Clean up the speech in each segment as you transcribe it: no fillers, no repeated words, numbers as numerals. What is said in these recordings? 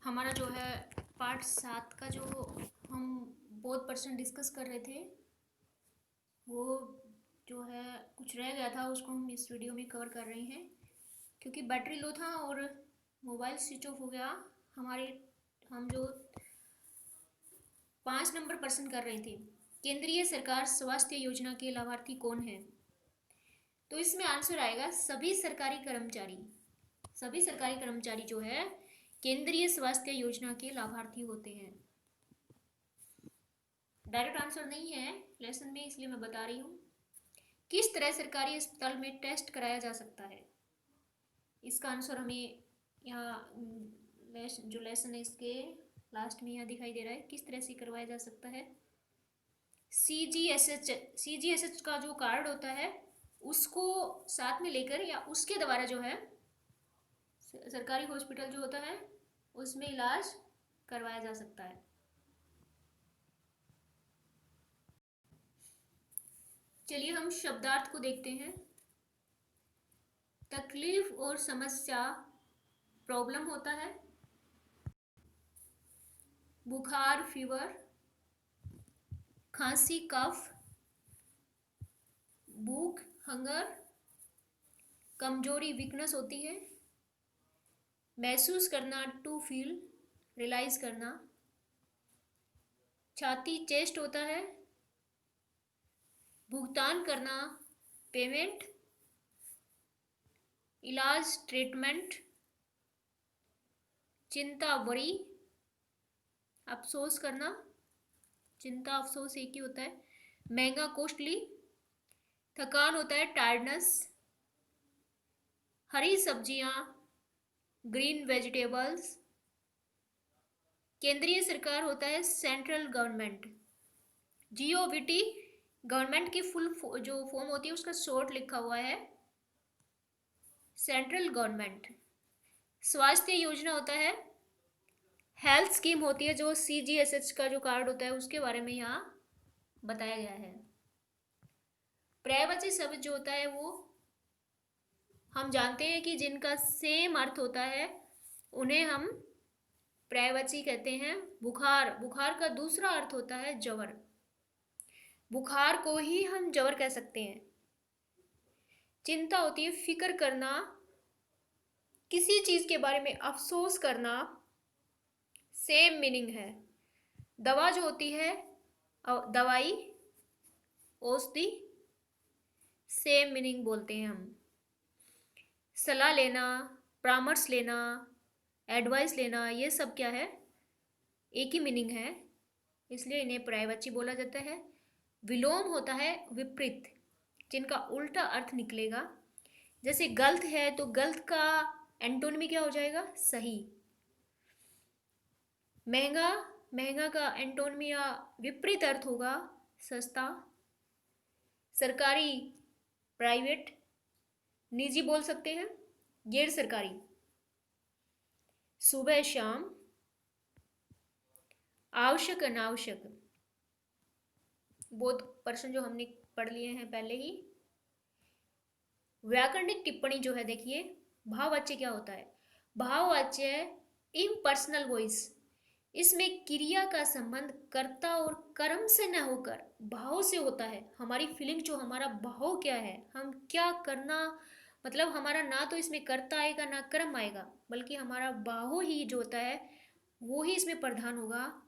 हमारा जो है पार्ट 7 का जो हम बोथ पर्सन डिस्कस कर रहे थे वो जो है कुछ रह गया था, उसको हम इस वीडियो में कवर कर रहे हैं। क्योंकि बैटरी लो था और मोबाइल स्विच ऑफ हो गया हमारे। हम जो 5 नंबर पर्सन कर रहे थे, केंद्रीय सरकार स्वास्थ्य योजना के लाभार्थी कौन है। तो इसमें आंसर आएगा सभी सरकारी कर्मचारी। सभी सरकारी कर्मचारी जो है केंद्रीय स्वास्थ्य योजना के लाभार्थी होते हैं। डायरेक्ट आंसर नहीं है लेसन में, इसलिए मैं बता रही हूँ। किस तरह सरकारी अस्पताल में टेस्ट कराया जा सकता है, इसका आंसर हमें यहाँ जो लेसन है इसके लास्ट में यहाँ दिखाई दे रहा है। किस तरह से करवाया जा सकता है, सीजीएसएच का जो कार्ड होता है उसको साथ में लेकर या उसके द्वारा जो है सरकारी हॉस्पिटल जो होता है उसमें इलाज करवाया जा सकता है। चलिए हम शब्दार्थ को देखते हैं। तकलीफ और समस्या प्रॉब्लम होता है, बुखार फीवर, खांसी कफ, भूख हंगर, कमजोरी वीकनेस होती है, महसूस करना टू फील रियलाइज करना, छाती चेस्ट होता है, भुगतान करना पेमेंट, इलाज ट्रीटमेंट, चिंता वरी, अफसोस करना, चिंता अफसोस एक ही होता है, महंगा कॉस्टली, थकान होता है टायर्डनेस, हरी सब्जियां ग्रीन वेजिटेबल्स, केंद्रीय सरकार होता है सेंट्रल गवर्नमेंट, जीओवीटी गवर्नमेंट की फुल जो फॉर्म होती है उसका शॉर्ट लिखा हुआ है सेंट्रल गवर्नमेंट। स्वास्थ्य योजना होता है हेल्थ स्कीम होती है, जो सीजीएसएच का जो कार्ड होता है उसके बारे में यहाँ बताया गया है। पर्यायवाची शब्द जो होता है वो हम जानते हैं कि जिनका सेम अर्थ होता है उन्हें हम पर्यायवाची कहते हैं। बुखार, बुखार का दूसरा अर्थ होता है जवर, बुखार को ही हम जवर कह सकते हैं। चिंता होती है फिक्र करना, किसी चीज के बारे में अफसोस करना, सेम मीनिंग है। दवा जो होती है दवाई औषधि, सेम मीनिंग बोलते हैं हम। सलाह लेना, परामर्श लेना, एडवाइस लेना, ये सब क्या है, एक ही मीनिंग है, इसलिए इन्हें पर्यायवाची बोला जाता है। विलोम होता है विपरीत, जिनका उल्टा अर्थ निकलेगा। जैसे गलत है तो गलत का एंटोनिमी क्या हो जाएगा, सही। महंगा, महंगा का एंटोनिमी या विपरीत अर्थ होगा सस्ता। सरकारी प्राइवेट, निजी बोल सकते हैं, गैर सरकारी। सुबह शाम, आवश्यक अनावश्यक, बोथ पर्सन जो हमने पढ़ लिए हैं पहले ही। व्याकरणिक टिप्पणी जो है देखिए, भाववाच्य क्या होता है, भाववाच्य इम्पर्सनल वॉइस, इसमें क्रिया का संबंध कर्ता और कर्म से न होकर भाव से होता है। हमारी फीलिंग जो, हमारा भाव क्या है, हम क्या करना, मतलब हमारा ना तो इसमें कर्ता आएगा ना कर्म आएगा, बल्कि हमारा भाव ही जो होता है वो ही इसमें प्रधान होगा।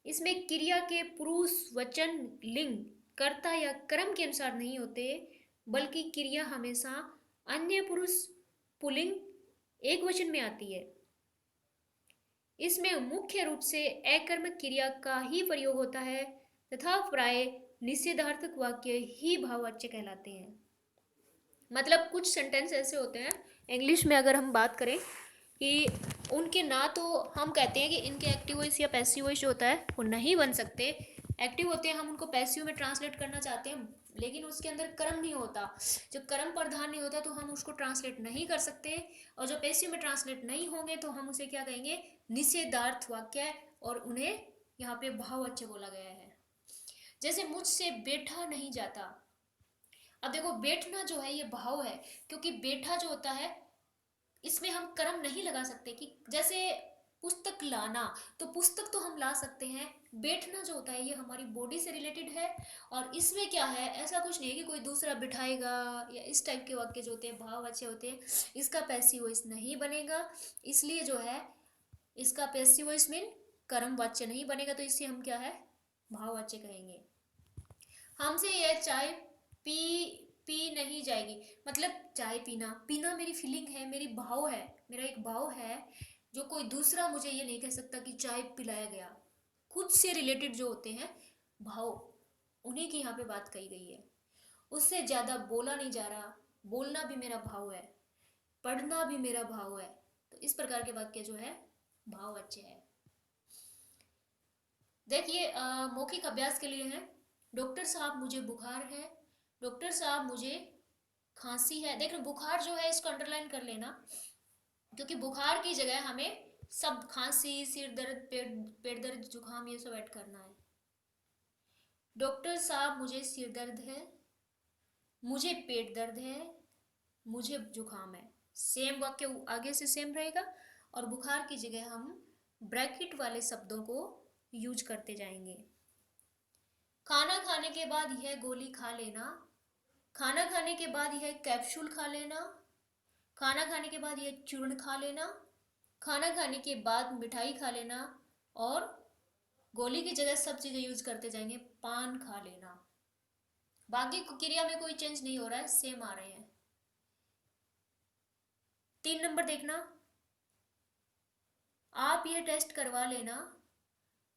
इसमें क्रिया के पुरुष वचन लिंग कर्ता या कर्म के अनुसार नहीं होते, बल्कि क्रिया हमेशा अन्य पुरुष पुल्लिंग एक वचन में आती है। इसमें मुख्य रूप से अकर्मक क्रिया का ही प्रयोग होता है तथा प्राय निषेधार्थक वाक्य ही भाववाच्य कहलाते हैं। मतलब कुछ सेंटेंस ऐसे होते हैं इंग्लिश में, अगर हम बात करें कि उनके ना तो हम कहते हैं कि इनके एक्टिव वॉइस या पैसिव वॉइस जो होता है वो नहीं बन सकते। एक्टिव होते हैं, हम उनको पैसिव में ट्रांसलेट करना चाहते हैं, लेकिन उसके अंदर कर्म नहीं होता, जब कर्म प्रधान नहीं होता तो हम उसको ट्रांसलेट नहीं कर सकते। और जो पैसिव में ट्रांसलेट नहीं होंगे तो हम उसे क्या कहेंगे, निषेधार्थ वाक्य, और उन्हें यहाँ पे भाववाच्य बोला गया है। जैसे मुझसे बैठा नहीं जाता, अब देखो बैठना जो है ये भाव है, क्योंकि बैठा जो होता है इसमें हम कर्म नहीं लगा सकते। कि जैसे पुस्तक लाना, तो पुस्तक तो हम ला सकते हैं, बैठना जो होता है ये हमारी बॉडी से रिलेटेड है। और इसमें क्या है, ऐसा कुछ नहीं है कि कोई दूसरा बिठाएगा या इस टाइप के वाक्य जो होते हैं भाववाच्य होते हैं, इसका पैसिव वॉइस नहीं बनेगा। इसलिए जो है इसका पैसिव वॉइस मीन कर्मवाच्य नहीं बनेगा, तो इससे हम क्या है भाववाच्य कहेंगे। हमसे यह चाय पी पी नहीं जाएगी, मतलब चाय पीना, पीना मेरी फीलिंग है, मेरी भाव है, मेरा एक भाव है, जो कोई दूसरा मुझे ये नहीं कह सकता कि चाय पिलाया गया। खुद से रिलेटेड जो होते हैं भाव, उन्हीं की यहाँ पे बात कही गई है। उससे ज़्यादा बोला नहीं जा रहा, बोलना भी मेरा भाव है, पढ़ना भी मेरा भाव है। तो इस प्रकार के वाक्य जो है भाववाच्य है। देखिए मौखिक अभ्यास के लिए है, डॉक्टर साहब मुझे बुखार है, डॉक्टर साहब मुझे खांसी है। देखो बुखार जो है इसको अंडरलाइन कर लेना, क्योंकि बुखार की जगह हमें सब खांसी, सिर दर्द, पेट दर्द, जुकाम ये सब ऐड करना है। डॉक्टर साहब मुझे सिर दर्द है, मुझे पेट दर्द है, मुझे जुकाम है। सेम वाक्य आगे से सेम रहेगा, और बुखार की जगह हम ब्रैकेट वाले शब्दों को यूज करते जाएंगे। खाना खाने के बाद यह गोली खा लेना, खाना खाने के बाद यह कैप्सूल खा लेना, खाना खाने के बाद यह चूर्ण खा लेना, खाना खाने के बाद मिठाई खा लेना, और गोली की जगह सब चीज़ें यूज करते जाएंगे, पान खा लेना। बाकी क्रिया में कोई चेंज नहीं हो रहा है, सेम आ रहे हैं। 3 नंबर देखना, आप यह टेस्ट करवा लेना,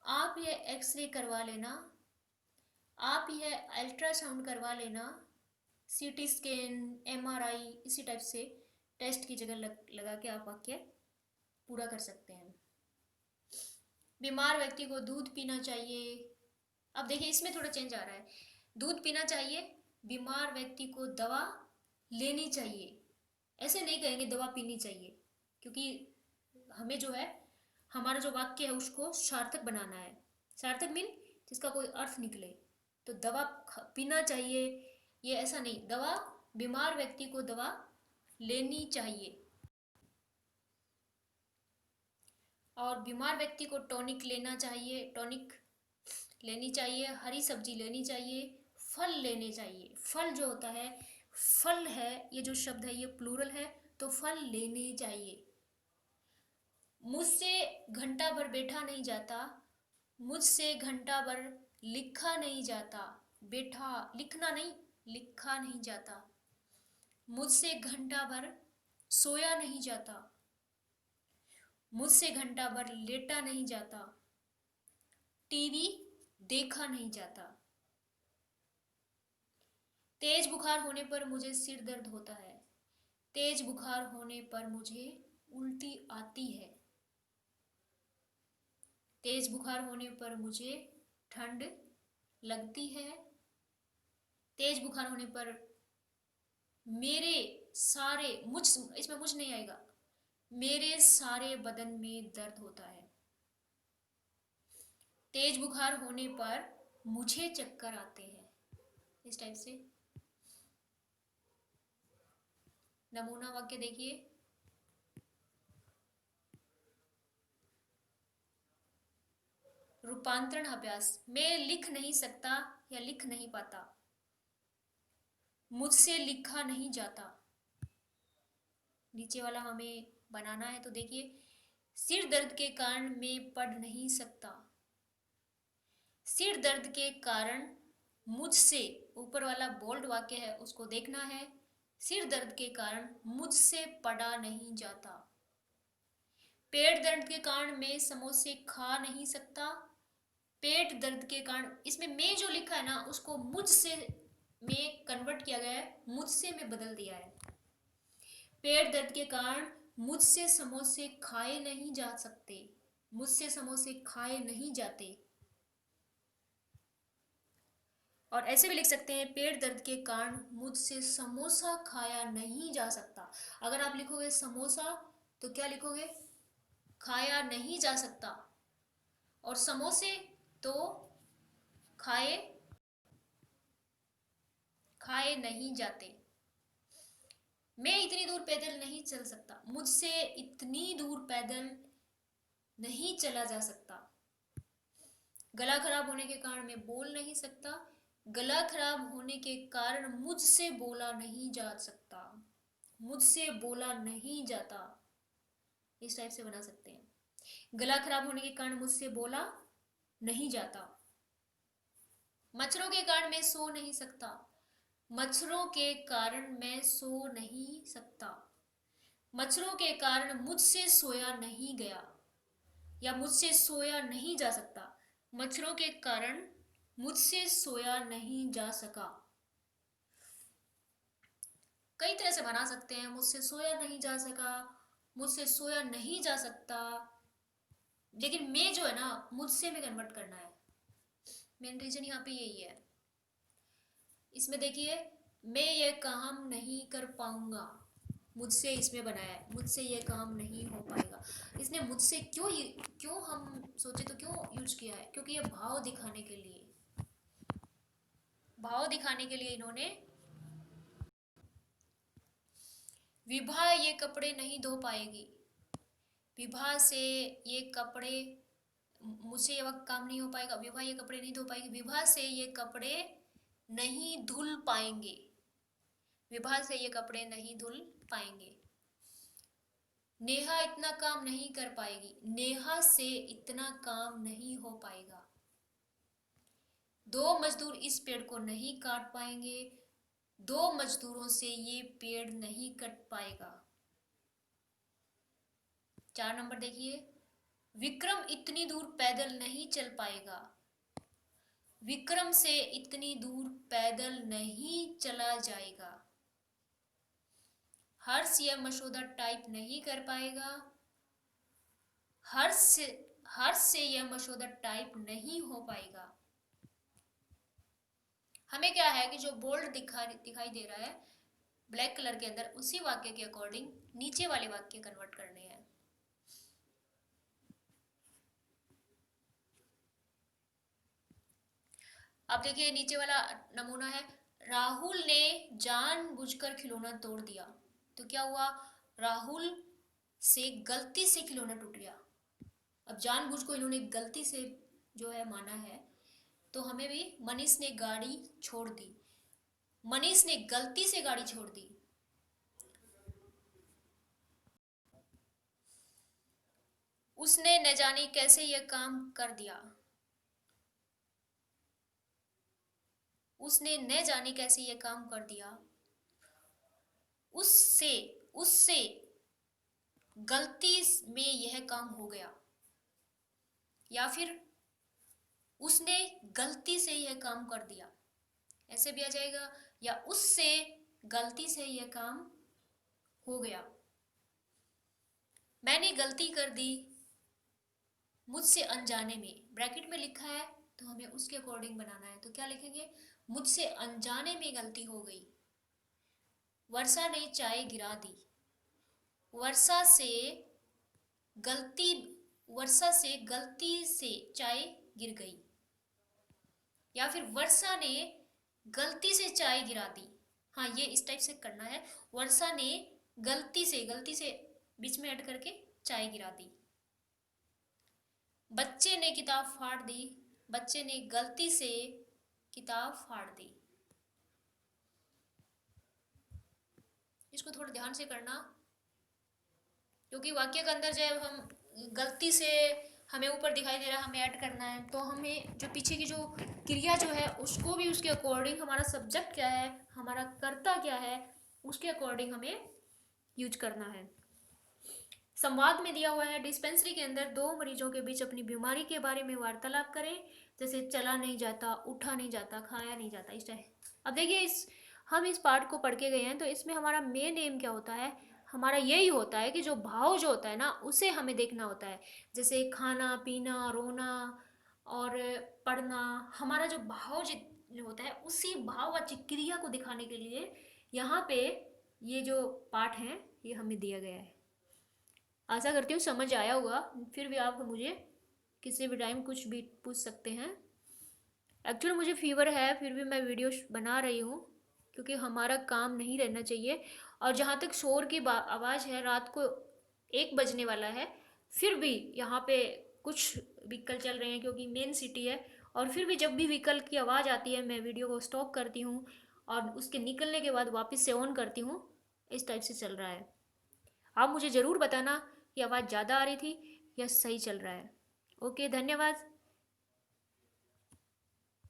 आप यह एक्सरे करवा लेना, आप यह अल्ट्रासाउंड करवा लेना, सीटी स्कैन, एमआरआई, इसी टाइप से टेस्ट की जगह लगा के आप वाक्य पूरा कर सकते हैं। बीमार व्यक्ति को दूध पीना चाहिए। अब देखिए इसमें थोड़ा चेंज आ रहा है, दूध पीना चाहिए, बीमार व्यक्ति को दवा लेनी चाहिए। ऐसे नहीं कहेंगे दवा पीनी चाहिए, क्योंकि हमें जो है हमारा जो वाक्य है उसको सार्थक बनाना है। सार्थक मीन जिसका कोई अर्थ निकले। तो दवा पीना चाहिए, ये ऐसा नहीं, दवा, बीमार व्यक्ति को दवा लेनी चाहिए, और बीमार व्यक्ति को टॉनिक लेना चाहिए, टॉनिक लेनी चाहिए, हरी सब्जी लेनी चाहिए, फल लेने चाहिए। फल जो होता है, फल है, ये जो शब्द है ये प्लूरल है, तो फल लेने चाहिए। मुझसे घंटा भर बैठा नहीं जाता, मुझसे घंटा भर लिखा नहीं जाता, बैठा लिखना नहीं, लिखा नहीं जाता। मुझसे घंटा भर सोया नहीं जाता, मुझसे घंटा भर लेटा नहीं जाता, टीवी देखा नहीं जाता। तेज बुखार होने पर मुझे सिर दर्द होता है, तेज बुखार होने पर मुझे उल्टी आती है, तेज बुखार होने पर मुझे ठंड लगती है, तेज बुखार होने पर मेरे सारे, मुझ, इसमें मुझ नहीं आएगा, मेरे सारे बदन में दर्द होता है। तेज बुखार होने पर मुझे चक्कर आते हैं, इस टाइप से। नमूना वाक्य देखिए, रूपांतरण अभ्यास, मैं लिख नहीं सकता या लिख नहीं पाता, मुझसे लिखा नहीं जाता। नीचे वाला हमें बनाना है, तो देखिए, सिर दर्द के कारण मैं पढ़ नहीं सकता, सिर दर्द के कारण मुझसे, ऊपर वाला बोल्ड वाक्य है उसको देखना है, सिर दर्द के कारण मुझसे पढ़ा नहीं जाता। पेट दर्द के कारण मैं समोसे खा नहीं सकता, पेट दर्द के कारण, इसमें मैं जो लिखा है ना उसको मुझसे में कन्वर्ट किया गया है, मुझसे में बदल दिया है। पेट दर्द के कारण मुझसे समोसे खाए नहीं जा सकते, मुझसे समोसे खाए नहीं जाते। और ऐसे भी लिख सकते हैं, पेट दर्द के कारण मुझसे समोसा खाया नहीं जा सकता। अगर आप लिखोगे समोसा तो क्या लिखोगे, खाया नहीं जा सकता, और समोसे तो खाए खाए नहीं जाते। मैं इतनी दूर पैदल नहीं चल सकता, मुझसे इतनी दूर पैदल नहीं चला जा सकता। गला खराब होने के कारण मैं बोल नहीं सकता। गला खराब होने के कारण मुझसे बोला नहीं जा सकता। मुझसे बोला नहीं जाता, इस टाइप से बना सकते हैं। गला खराब होने के कारण मुझसे बोला नहीं जाता। मच्छरों के कारण मैं सो नहीं सकता। मच्छरों के कारण मैं सो नहीं सकता। मच्छरों के कारण मुझसे सोया नहीं गया या मुझसे सोया नहीं जा सकता। मच्छरों के कारण मुझसे सोया नहीं जा सका। कई तरह से बना सकते हैं। मुझसे सोया नहीं जा सका, मुझसे सोया नहीं जा सकता, लेकिन मैं जो है ना, मुझसे में कन्वर्ट करना है। मेन रीजन यहाँ पे यही है। इसमें देखिए, मैं ये काम नहीं कर पाऊंगा, मुझसे इसमें बनाया है, मुझसे ये काम नहीं हो पाएगा। इसने मुझसे क्यों हम सोचे तो क्यों यूज किया है, क्योंकि ये भाव दिखाने के लिए इन्होंने विभा ये कपड़े नहीं धो पाएगी। विभा से ये कपड़े, मुझसे ये वक्त काम नहीं हो पाएगा। विभा ये कपड़े नहीं धो पाएगी। विभा से ये कपड़े नहीं धुल पाएंगे। विभा से ये कपड़े नहीं धुल पाएंगे। नेहा इतना काम नहीं कर पाएगी। नेहा से इतना काम नहीं हो पाएगा। दो मजदूर इस पेड़ को नहीं काट पाएंगे। दो मजदूरों से ये पेड़ नहीं कट पाएगा। 4 नंबर देखिए, विक्रम इतनी दूर पैदल नहीं चल पाएगा। विक्रम से इतनी दूर पैदल नहीं चला जाएगा। हर्ष यह मसौदा टाइप नहीं कर पाएगा। हर्ष से यह मसौदा टाइप नहीं हो पाएगा। हमें क्या है कि जो बोल्ड दिखाई दे रहा है ब्लैक कलर के अंदर, उसी वाक्य के अकॉर्डिंग नीचे वाले वाक्य कन्वर्ट करने हैं। अब देखिए नीचे वाला नमूना है, राहुल ने जानबूझकर खिलौना तोड़ दिया। तो क्या हुआ, राहुल से गलती से खिलौना टूट गया। अब जानबूझ को इन्होंने गलती से जो है माना है, तो हमें भी मनीष ने गाड़ी छोड़ दी। मनीष ने गलती से गाड़ी छोड़ दी। उसने न जाने कैसे यह काम कर दिया। उसने न जाने कैसे यह काम कर दिया। उससे उससे गलती में यह काम हो गया, या फिर उसने गलती से यह काम कर दिया, ऐसे भी आ जाएगा। या उससे गलती से यह काम हो गया। मैंने गलती कर दी मुझसे अनजाने में, ब्रैकेट में लिखा है तो हमें उसके अकॉर्डिंग बनाना है। तो क्या लिखेंगे, मुझसे अनजाने में गलती हो गई। वर्षा ने चाय गिरा दी। वर्षा से गलती से चाय गिर गई। या फिर वर्षा ने गलती से चाय गिरा दी। हाँ, ये इस टाइप से करना है। वर्षा ने गलती से बीच में ऐड करके चाय गिरा दी। बच्चे ने किताब फाड़ दी। बच्चे ने गलती से किताब फाड़ दी। इसको थोड़ा ध्यान से करना, क्योंकि वाक्य के अंदर जब हम गलती से हमें ऊपर दिखाई दे रहा है, हमें ऐड करना है, तो हमें जो पीछे की जो क्रिया जो है उसको भी उसके अकॉर्डिंग, हमारा सब्जेक्ट क्या है, हमारा कर्ता क्या है, उसके अकॉर्डिंग हमें यूज करना है। संवाद में दिया हुआ है, डिस्पेंसरी के अंदर 2 मरीजों के बीच अपनी बीमारी के बारे में वार्तालाप करें। जैसे चला नहीं जाता, उठा नहीं जाता, खाया नहीं जाता, इस टाइप। अब देखिए हम इस पार्ट को पढ़ के गए हैं, तो इसमें हमारा मेन एम क्या होता है, हमारा यही होता है कि जो भाव जो होता है ना, उसे हमें देखना होता है। जैसे खाना पीना, रोना और पढ़ना, हमारा जो भाव जो होता है, उसी भाववाचक क्रिया को दिखाने के लिए यहाँ पे ये जो पाठ है ये हमें दिया गया है। आशा करती हूँ समझ आया होगा। फिर भी आप मुझे किसी भी टाइम कुछ भी पूछ सकते हैं। एक्चुअली मुझे फीवर है, फिर भी मैं वीडियो बना रही हूँ, क्योंकि हमारा काम नहीं रहना चाहिए। और जहाँ तक शोर की आवाज़ है, रात को 1 बजने वाला है, फिर भी यहाँ पे कुछ व्हीकल चल रहे हैं क्योंकि मेन सिटी है, और फिर भी जब भी व्हीकल की आवाज़ आती है मैं वीडियो को स्टॉप करती हूँ और उसके निकलने के बाद वापस से ऑन करती हूँ। इस टाइप से चल रहा है। आप मुझे ज़रूर बताना कि आवाज़ ज़्यादा आ रही थी या सही चल रहा है। ओके, धन्यवाद।